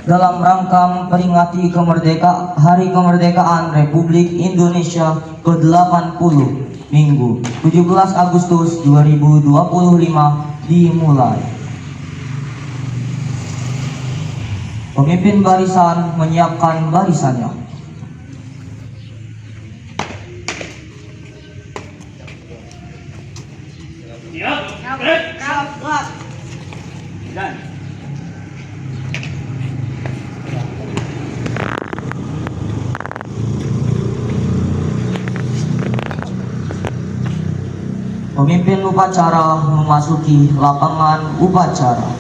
dalam rangka memperingati Hari Kemerdekaan Republik Indonesia ke-80 Minggu 17 Agustus 2025 dimulai. Pemimpin barisan menyiapkan barisannya. Pemimpin upacara memasuki lapangan upacara.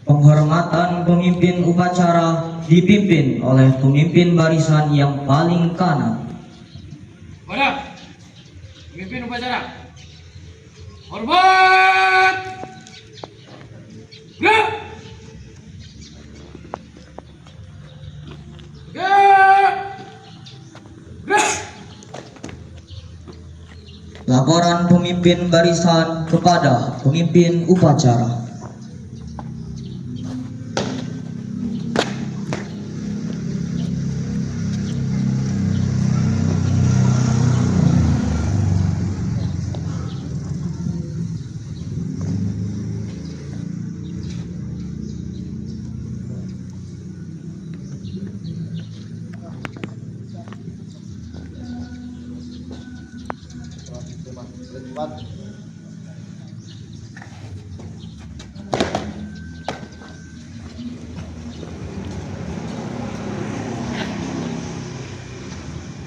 Penghormatan pemimpin upacara dipimpin oleh pemimpin barisan yang paling kanan. Pada pemimpin upacara, hormat. Gerak. Gerak. Gerak. Laporan pemimpin barisan kepada pemimpin upacara.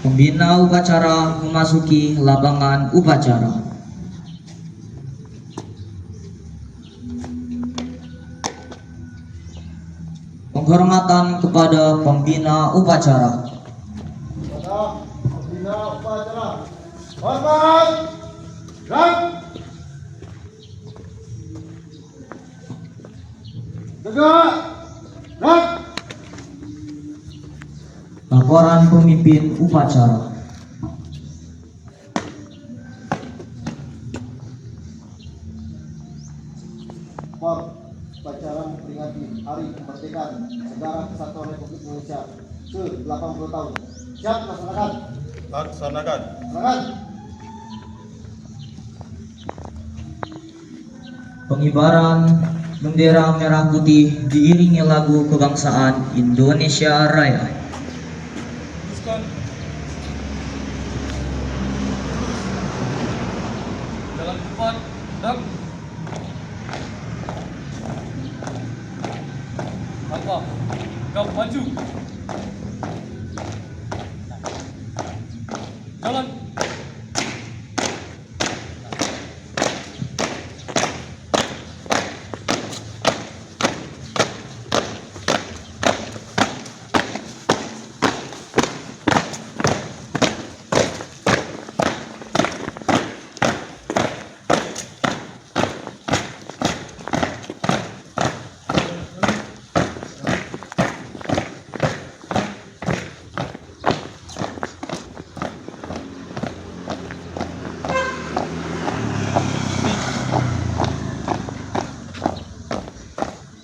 Pembina upacara memasuki lapangan upacara. Penghormatan kepada pembina upacara. Kepada pembina upacara, hormat. Gerak. Tegak. Gerak. Laporan pemimpin upacara. Upacara memperingati Hari Kemerdekaan Negara Kesatuan Republik Indonesia ke-80 tahun. Siap laksanakan. Laksanakan. Laksanakan. Pengibaran bendera merah putih diiringi lagu kebangsaan Indonesia Raya. Teruskan. Jalan cepat. Gerak. Apa? Gap maju. Jalan.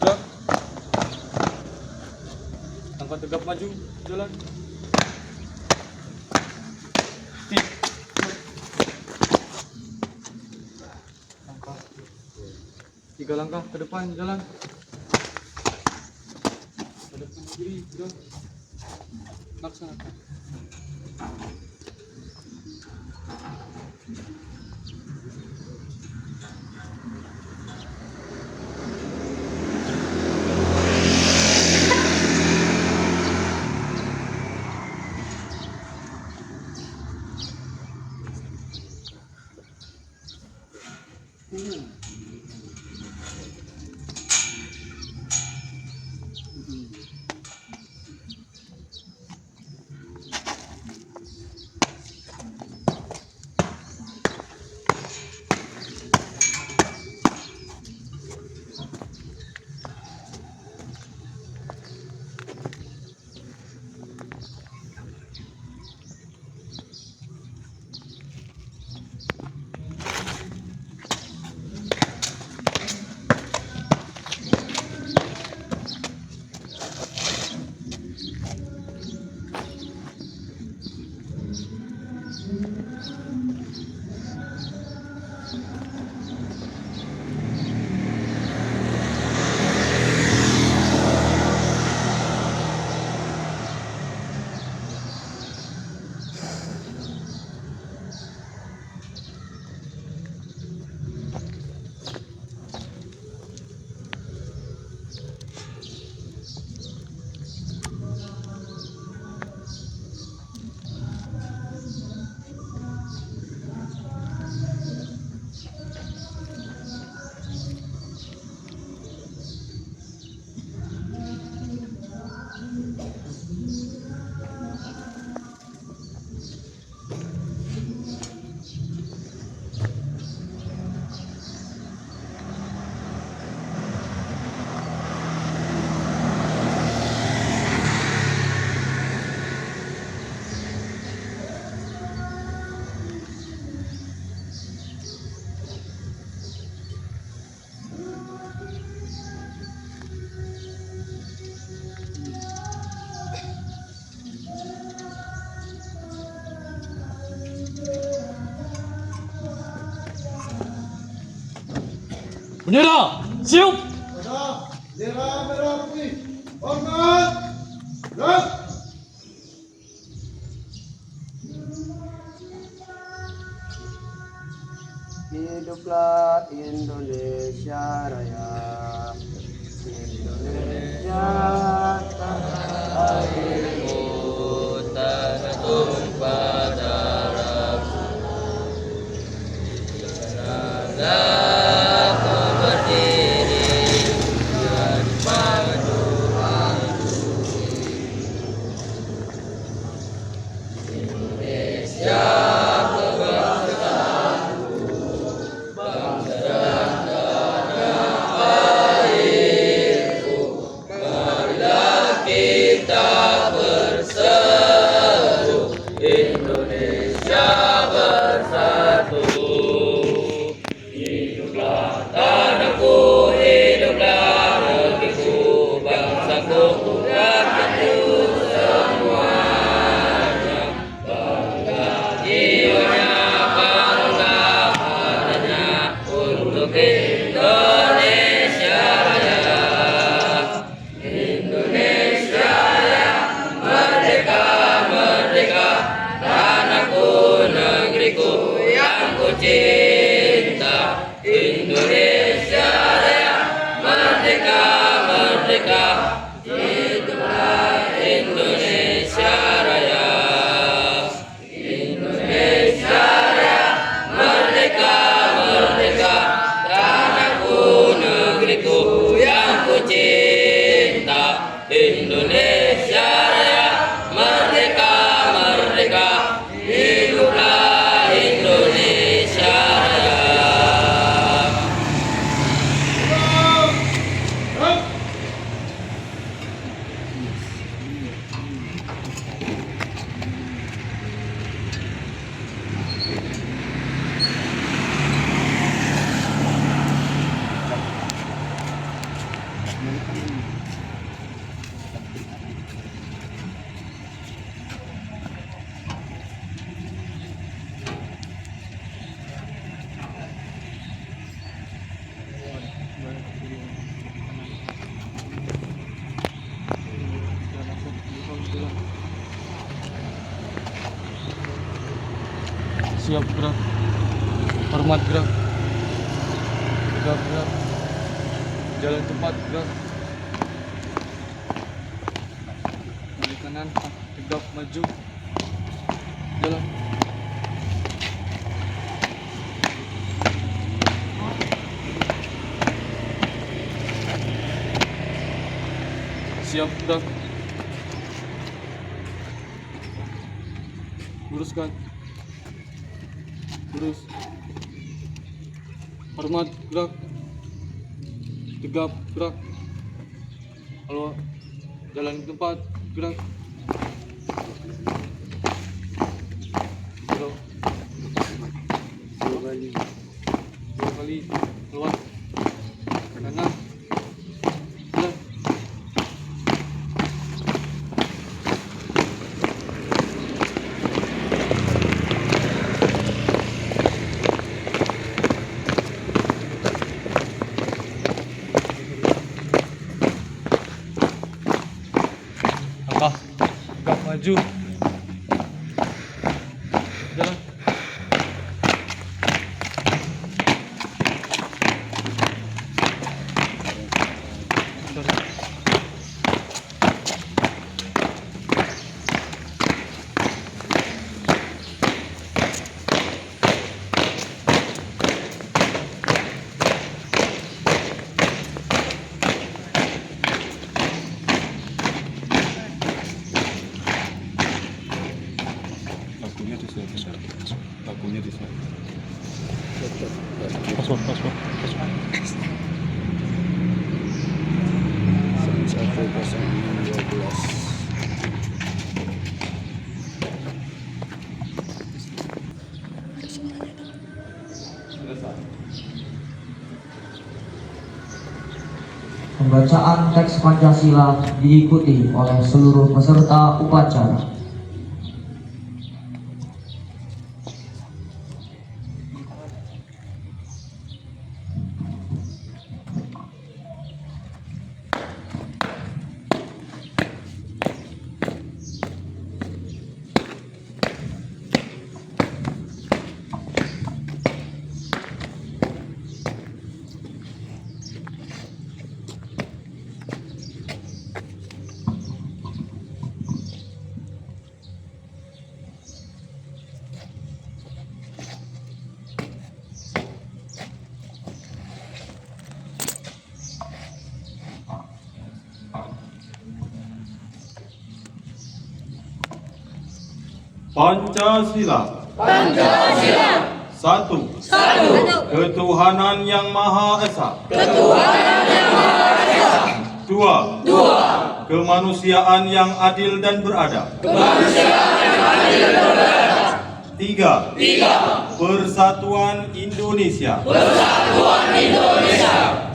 Gerak. Angkat tegap maju. Jalan. Tip. Langkah. 3 langkah ke depan. Jalan. Ke depan kiri. Gerak. Laksanakan. Bendera, siap. Ada bendera merah putih. Hormat. Gerak. Hiduplah Indonesia Raya. Indonesia tanah airku, tanah tumpah darahku. Tanah ku berdiri dan maju Indonesia. Indonesia bersatu. Hiduplah tanahku, hiduplah negeriku, bangsaku, rakyatku semuanya. Bangga jiwanya, bangga adanya untuk Indonesia Raya. Indonesia Raya, merdeka, merdeka. Tanahku, negeriku yang ku cinta. Indonesia Raya, merdeka, merdeka. Hiduplah Indonesia Raya. Indonesia Raya, merdeka, merdeka. Tanahku, negeriku yang ku cinta. Indonesia Raya, merdeka, merdeka. Hiduplah Indonesia Raya. Siap, gerak. Hormat, gerak. Tegap, gerak. Jalan cepat, gerak. Kiri kanan, tegap, maju. Jalan. Siap, gerak. Luruskan. Lurus. Hormat, gerak. Tegap, gerak. Kalau jalan ke tempat, gerak. Gerak. Dua kali keluar. Kanan. Gerak. Langkah, tegap, maju. Jalan. Pakunya di sana. Password. 110612. Pembacaan teks Pancasila diikuti oleh seluruh peserta upacara. Pancasila. Satu. Ketuhanan Yang Maha Esa. Dua. Kemanusiaan yang adil dan beradab. Tiga. Persatuan Indonesia.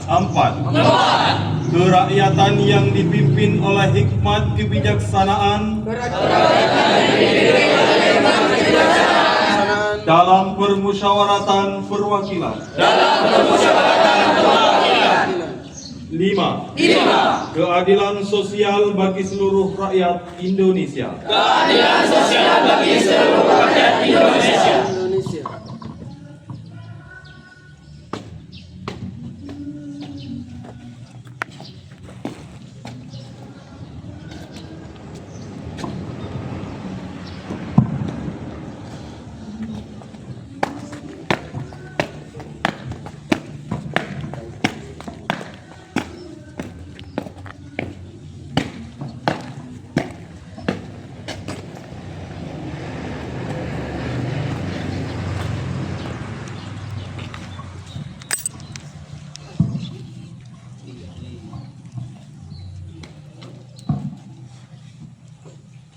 Empat. Kerakyatan yang dipimpin oleh hikmat kebijaksanaan dalam permusyawaratan perwakilan. Lima. Keadilan sosial bagi seluruh rakyat Indonesia.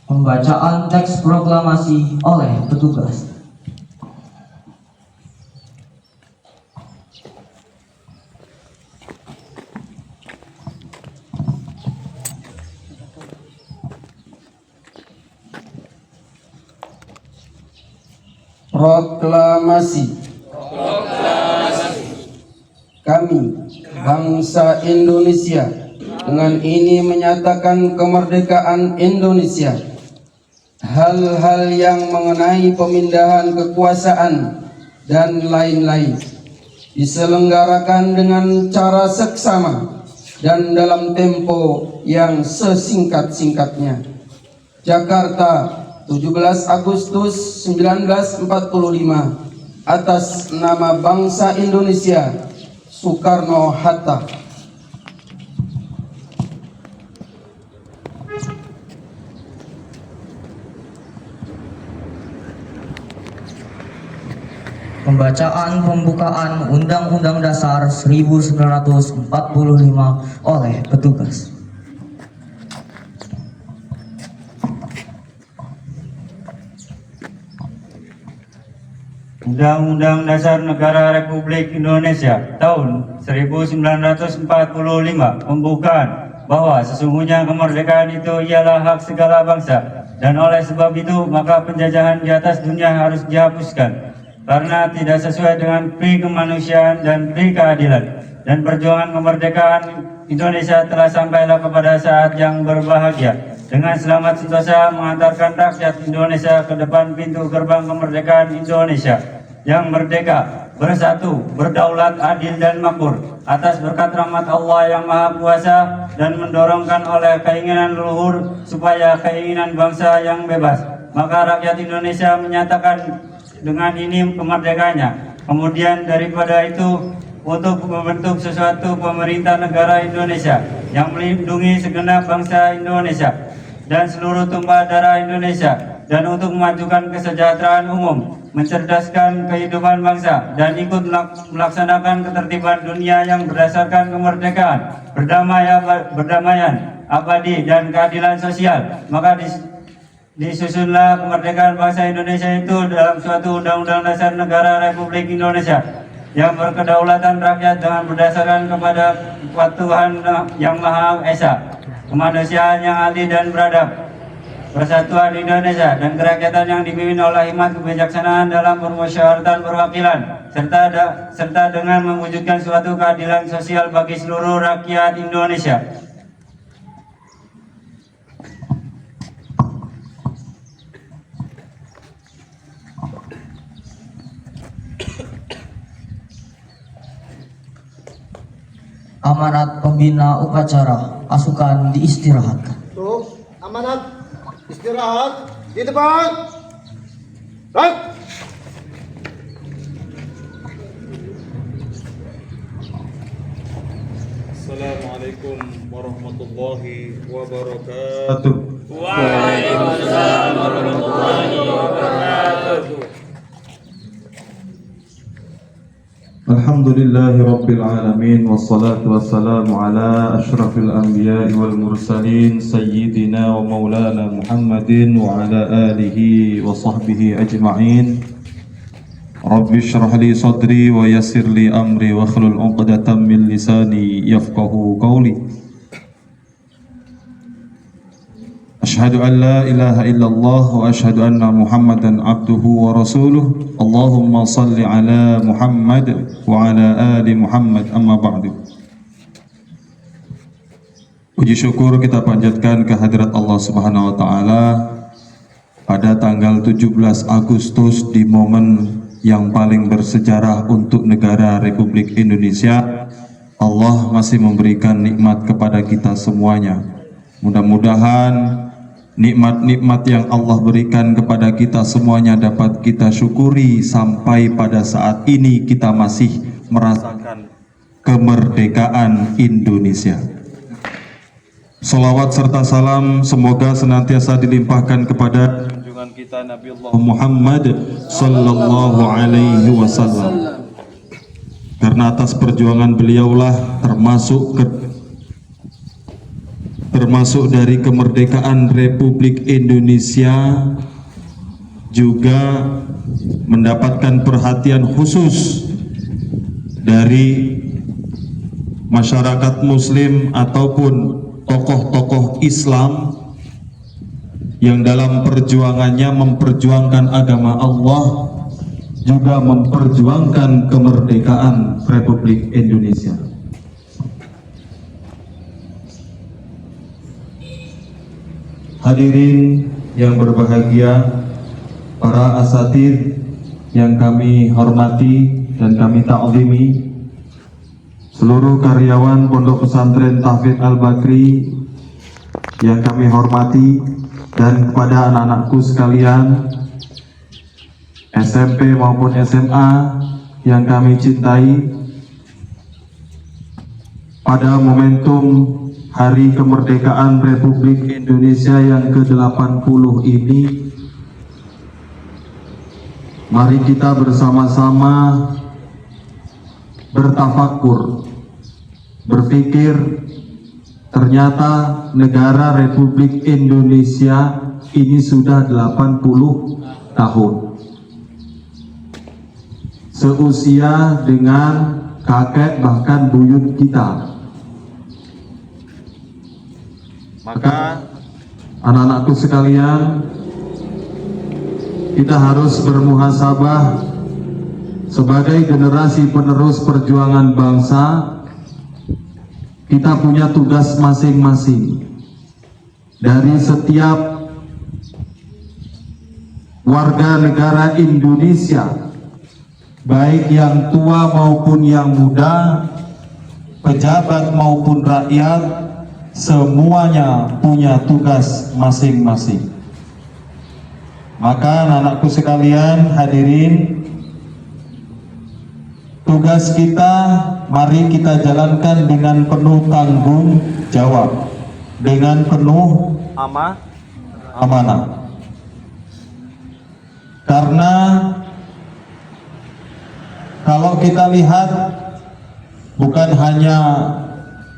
Pembacaan teks proklamasi oleh petugas. Proklamasi. Kami, bangsa Indonesia, dengan ini menyatakan kemerdekaan Indonesia. Hal-hal yang mengenai pemindahan kekuasaan dan lain-lain diselenggarakan dengan cara seksama dan dalam tempo yang sesingkat-singkatnya. Jakarta, 17 Agustus 1945. Atas nama bangsa Indonesia, Soekarno-Hatta. Pembacaan pembukaan Undang-Undang Dasar 1945 oleh petugas. Undang-Undang Dasar Negara Republik Indonesia tahun 1945 pembukaan bahwa sesungguhnya kemerdekaan itu ialah hak segala bangsa, dan oleh sebab itu maka penjajahan di atas dunia harus dihapuskan karena tidak sesuai dengan pri kemanusiaan dan pri keadilan, dan perjuangan kemerdekaan Indonesia telah sampailah kepada saat yang berbahagia dengan selamat sentosa mengantarkan rakyat Indonesia ke depan pintu gerbang kemerdekaan Indonesia yang merdeka, bersatu, berdaulat, adil dan makmur atas berkat rahmat Allah yang Maha Kuasa, dan mendorongkan oleh keinginan leluhur supaya keinginan bangsa yang bebas. Maka rakyat Indonesia menyatakan dengan ini kemerdekaannya. Kemudian daripada itu, untuk membentuk sesuatu pemerintah negara Indonesia yang melindungi segenap bangsa Indonesia dan seluruh tumpah darah Indonesia, dan untuk memajukan kesejahteraan umum, mencerdaskan kehidupan bangsa, dan ikut melaksanakan ketertiban dunia yang berdasarkan kemerdekaan, berdamaian abadi dan keadilan sosial. Maka disusunlah kemerdekaan bangsa Indonesia itu dalam suatu Undang-Undang Dasar Negara Republik Indonesia yang berkedaulatan rakyat dengan berdasarkan kepada kepatuhan Yang Maha Esa, kemanusiaan yang adil dan beradab, persatuan Indonesia, dan kerakyatan yang dipimpin oleh hikmat kebijaksanaan dalam permusyawaratan perwakilan, serta dengan mewujudkan suatu keadilan sosial bagi seluruh rakyat Indonesia. Amanat pembina upacara pasukan diistirahatkan. Tuh, amanat istirahat di depan. Baik. Assalamualaikum warahmatullahi wabarakatuh. Waalaikumsalam warahmatullahi wabarakatuh. Alhamdulillahi Rabbil Alamin. Wassalatu wassalamu ala ashrafil anbiya'i wal mursalin Sayyidina wa maulana Muhammadin wa ala alihi wa sahbihi ajma'in. Rabbi shrah li sadri wa yassir li amri wa hlul 'uqdatam min lisani yafqahu qawli. Ashhadu an la ilaha illallah wa ashhadu anna Muhammadan abduhu wa rasuluh. Allahumma salli ala Muhammad wa ala ali Muhammad, amma ba'du. Puji syukur kita panjatkan kehadirat Allah Subhanahu wa taala pada tanggal 17 Agustus di momen yang paling bersejarah untuk negara Republik Indonesia. Allah masih memberikan nikmat kepada kita semuanya. Mudah-mudahan nikmat-nikmat yang Allah berikan kepada kita semuanya dapat kita syukuri sampai pada saat ini kita masih merasakan kemerdekaan Indonesia. Salawat serta salam semoga senantiasa dilimpahkan kepada junjungan kita Nabi Allah Muhammad sallallahu alaihi wasallam. Karena atas perjuangan beliaulah termasuk dari kemerdekaan Republik Indonesia juga mendapatkan perhatian khusus dari masyarakat muslim ataupun tokoh-tokoh Islam yang dalam perjuangannya memperjuangkan agama Allah, juga memperjuangkan kemerdekaan Republik Indonesia. Hadirin yang berbahagia, para asatidz yang kami hormati dan kami ta'zimi, seluruh karyawan Pondok Pesantren Tahfidz Al-Bakri yang kami hormati, dan kepada anak-anakku sekalian SMP maupun SMA yang kami cintai, pada momentum Hari Kemerdekaan Republik Indonesia yang ke-80 ini, mari kita bersama-sama bertafakur, berpikir, ternyata negara Republik Indonesia ini sudah 80 tahun. Seusia dengan kakek bahkan buyut kita. Maka anak-anakku sekalian, kita harus bermuhasabah sebagai generasi penerus perjuangan bangsa. Kita punya tugas masing-masing. Dari setiap warga negara Indonesia, baik yang tua maupun yang muda, pejabat maupun rakyat, semuanya punya tugas masing-masing. Maka anak-anakku sekalian, hadirin, tugas kita mari kita jalankan dengan penuh tanggung jawab, dengan penuh amanah. Karena kalau kita lihat bukan hanya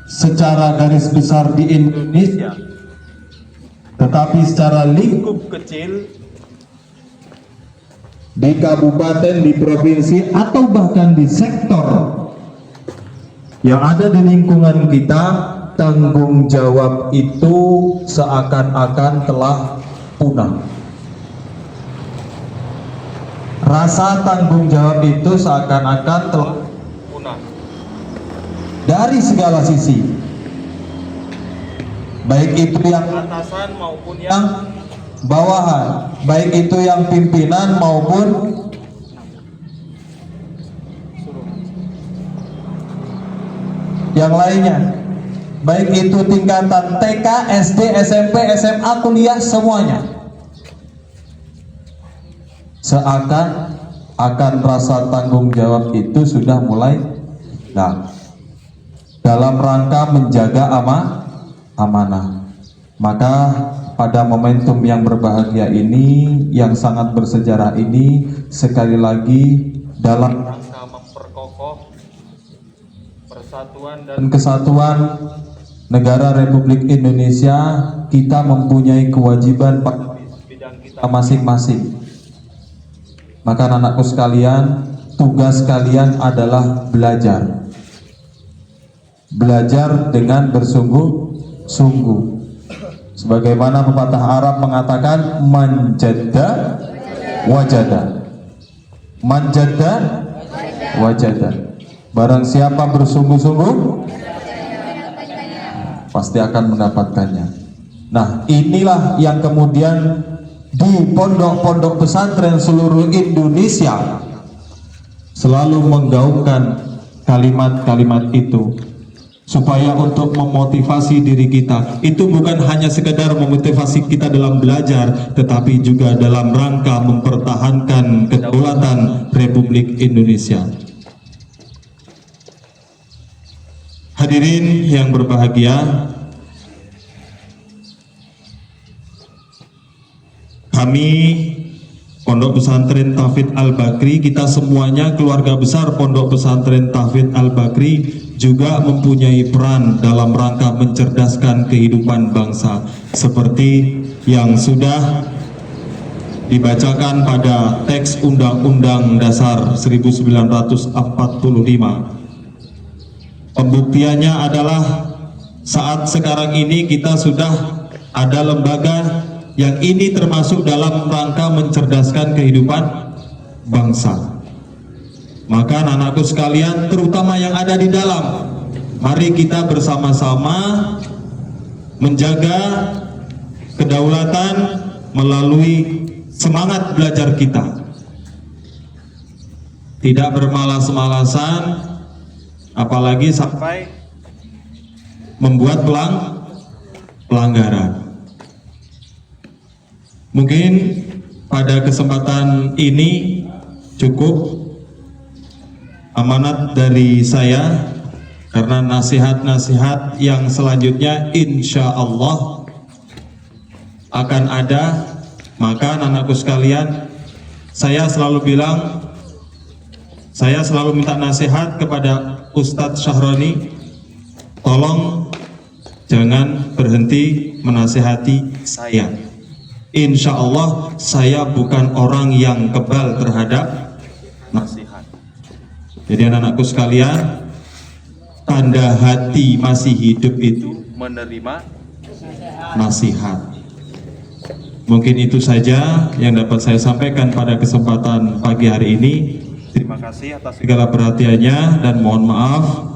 secara garis besar di Indonesia, tetapi secara lingkup kecil di kabupaten, di provinsi, atau bahkan di sektor yang ada di lingkungan kita, tanggung jawab itu seakan-akan telah punah. Rasa tanggung jawab itu seakan-akan telah punah dari segala sisi, baik itu yang atasan maupun yang bawahan, baik itu yang pimpinan maupun yang lainnya, baik itu tingkatan TK, SD, SMP, SMA, kuliah, semuanya. Seakan-akan rasa tanggung jawab itu sudah mulai hilang dalam rangka menjaga amanah. Maka pada momentum yang berbahagia ini, yang sangat bersejarah ini, sekali lagi dalam Rangka memperkokoh persatuan dan dan kesatuan negara Republik Indonesia, kita mempunyai kewajiban pada bidang kita masing-masing. Maka anak-anakku sekalian, tugas kalian adalah belajar. Belajar dengan bersungguh-sungguh. Sebagaimana pepatah Arab mengatakan, manjadda wajada. Manjadda wajada. Barang siapa bersungguh-sungguh, pasti akan mendapatkannya. Nah, inilah yang kemudian di pondok-pondok pesantren seluruh Indonesia selalu menggaungkan kalimat-kalimat itu, supaya untuk memotivasi diri kita. Itu bukan hanya sekedar memotivasi kita dalam belajar, tetapi juga dalam rangka mempertahankan kedaulatan Republik Indonesia. Hadirin yang berbahagia, kami Pondok Pesantren Tahfidz Al-Bakri, kita semuanya keluarga besar Pondok Pesantren Tahfidz Al-Bakri juga mempunyai peran dalam rangka mencerdaskan kehidupan bangsa, seperti yang sudah dibacakan pada teks Undang-Undang Dasar 1945. Pembuktiannya adalah saat sekarang ini kita sudah ada lembaga yang ini termasuk dalam rangka mencerdaskan kehidupan bangsa. Maka anak-anakku sekalian, terutama yang ada di dalam, mari kita bersama-sama menjaga kedaulatan melalui semangat belajar kita. Tidak bermalas-malasan, apalagi sampai membuat pelanggaran. Mungkin pada kesempatan ini cukup amanat dari saya, karena nasihat-nasihat yang selanjutnya insya Allah akan ada. Maka anak-anakku sekalian, saya selalu bilang, saya selalu minta nasihat kepada Ustadz Syahroni, tolong jangan berhenti menasihati saya. Insya Allah saya bukan orang yang kebal terhadap nasihat. Jadi anak-anakku sekalian, tanda hati masih hidup itu menerima nasihat. Mungkin itu saja yang dapat saya sampaikan pada kesempatan pagi hari ini. Terima kasih atas Segala perhatiannya dan mohon maaf.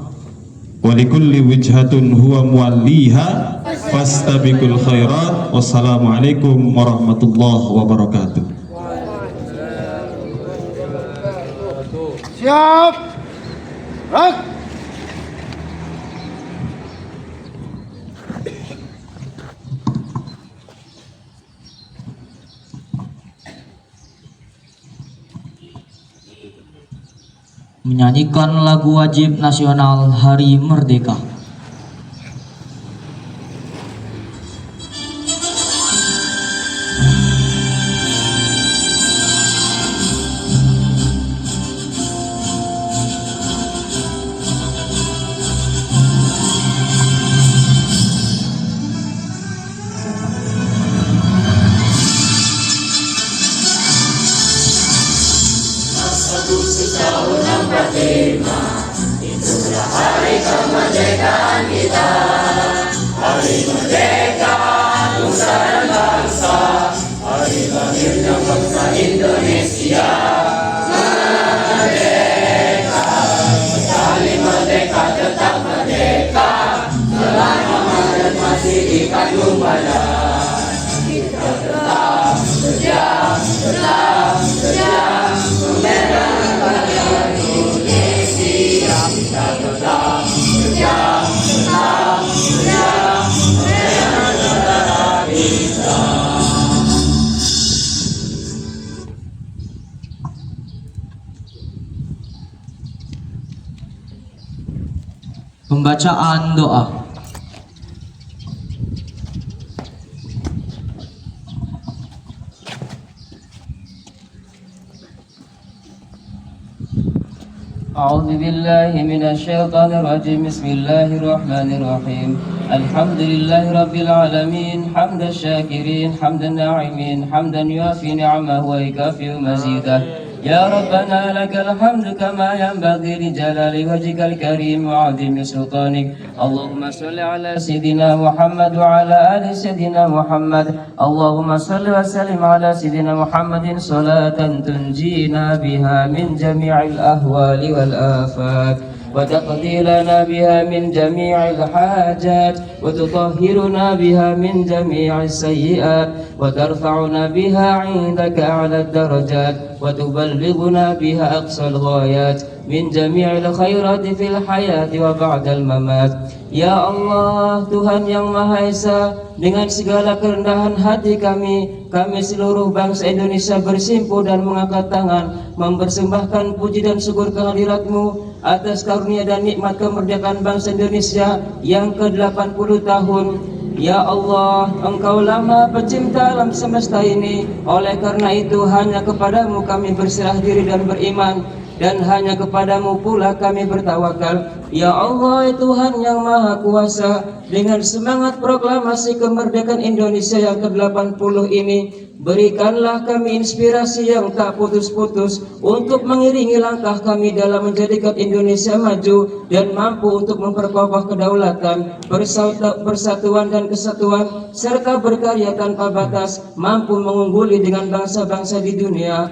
Walikulli wijhatun huwa muwalliha fastabiqul khairat. Wassalamualaikum warahmatullahi wabarakatuh. Siap. Gerak. Menyanyikan lagu wajib nasional Hari Merdeka. Pembacaan doa. أعوذ بالله من الشيطان الرجيم بسم الله الرحمن الرحيم الحمد لله رب العالمين حمد الشاكرين حمد الناعمين حمدا يوافي نعمه ويكافئ مزيده يا ربنا لك الحمد كما ينبغي لجلال وجهك الكريم وعظيم سلطانك اللهم صل على سيدنا محمد وعلى آل سيدنا محمد اللهم صل وسلم على سيدنا محمد صلاة تنجينا بها من جميع الأهوال والآفات وتقضي لنا بها من جميع الحاجات وتطهرنا بها من جميع السيئات وترفعنا بها عندك أعلى الدرجات وتبلغنا بها أقصى الغايات من جميع الخيرات في الحياة وبعد الممات. Ya Allah, Tuhan yang Maha Esa, dengan segala kerendahan hati kami seluruh bangsa Indonesia bersimpuh dan mengangkat tangan mempersembahkan puji dan syukur kehadirat-Mu atas karunia dan nikmat kemerdekaan bangsa Indonesia yang ke-80 tahun. Ya Allah, Engkau lama pencipta alam semesta ini. Oleh karena itu hanya kepadamu kami berserah diri dan beriman, dan hanya kepadamu pula kami bertawakal. Ya Allah, Tuhan yang Maha Kuasa, dengan semangat proklamasi kemerdekaan Indonesia yang ke-80 ini, berikanlah kami inspirasi yang tak putus-putus untuk mengiringi langkah kami dalam menjadikan Indonesia maju dan mampu untuk memperkokoh kedaulatan, persatuan dan kesatuan, serta berkarya tanpa batas, mampu mengungguli dengan bangsa-bangsa di dunia.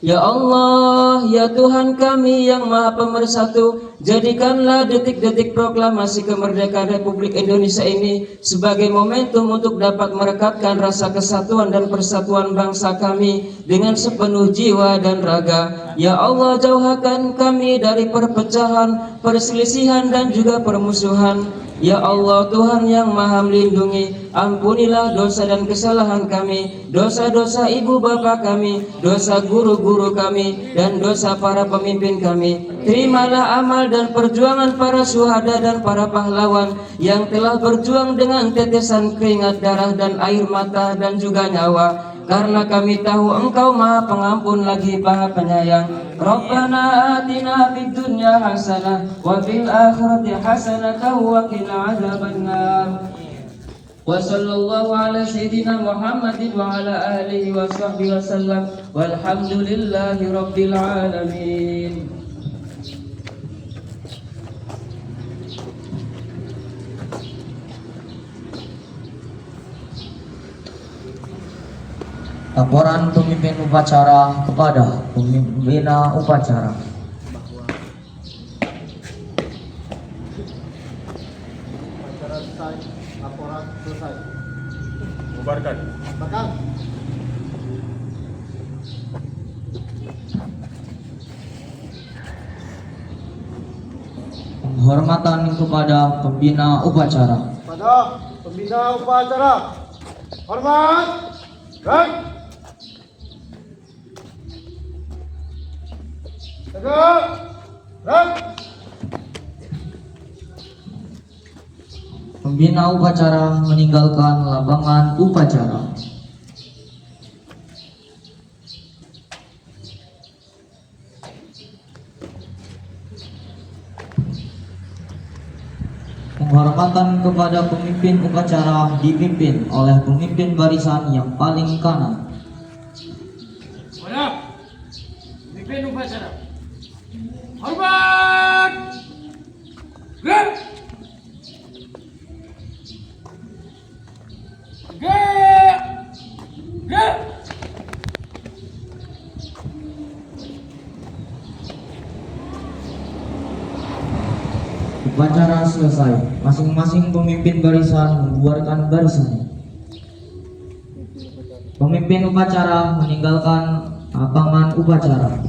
Ya Allah, ya Tuhan kami yang Maha Pemersatu, jadikanlah detik-detik proklamasi kemerdekaan Republik Indonesia ini sebagai momentum untuk dapat merekatkan rasa kesatuan dan persatuan bangsa kami dengan sepenuh jiwa dan raga. Ya Allah, jauhkan kami dari perpecahan, perselisihan dan juga permusuhan. Ya Allah, Tuhan yang Maha Melindungi, ampunilah dosa dan kesalahan kami, dosa-dosa ibu bapa kami, dosa guru-guru kami, dan dosa para pemimpin kami. Terimalah amal dan perjuangan para syuhada dan para pahlawan yang telah berjuang dengan tetesan keringat darah dan air mata dan juga nyawa. Karena kami tahu Engkau Maha Pengampun lagi Maha Penyayang. Rabbana atina fid dunya hasanah wa fil akhirati hasanah wa qina adzabannar. Wa sallallahu ala sayyidina Muhammadin wa ala alihi wa sahbihi wasallam walhamdulillahi rabbil alamin. Laporan pemimpin upacara kepada pembina upacara. Acara selesai, laporan selesai. Bubarkan. Bahkan Penghormatan kepada pembina upacara. pada pembina upacara, hormat, gerak, tegak, gerak. Pembina upacara meninggalkan lapangan upacara. Penghormatan kepada pemimpin upacara dipimpin oleh pemimpin barisan yang paling kanan. Siap. Pimpin upacara. Hormat. Gerak. Gerak. Gerak. Upacara selesai. Masing-masing pemimpin barisan membuarkan barisannya. Pemimpin upacara meninggalkan lapangan upacara.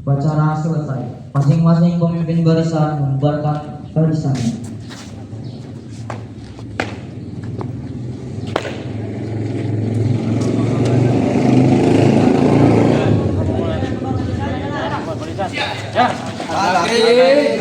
Upacara selesai. Masing-masing pemimpin barisan membuarkan barisannya. Ya. Harga kredit.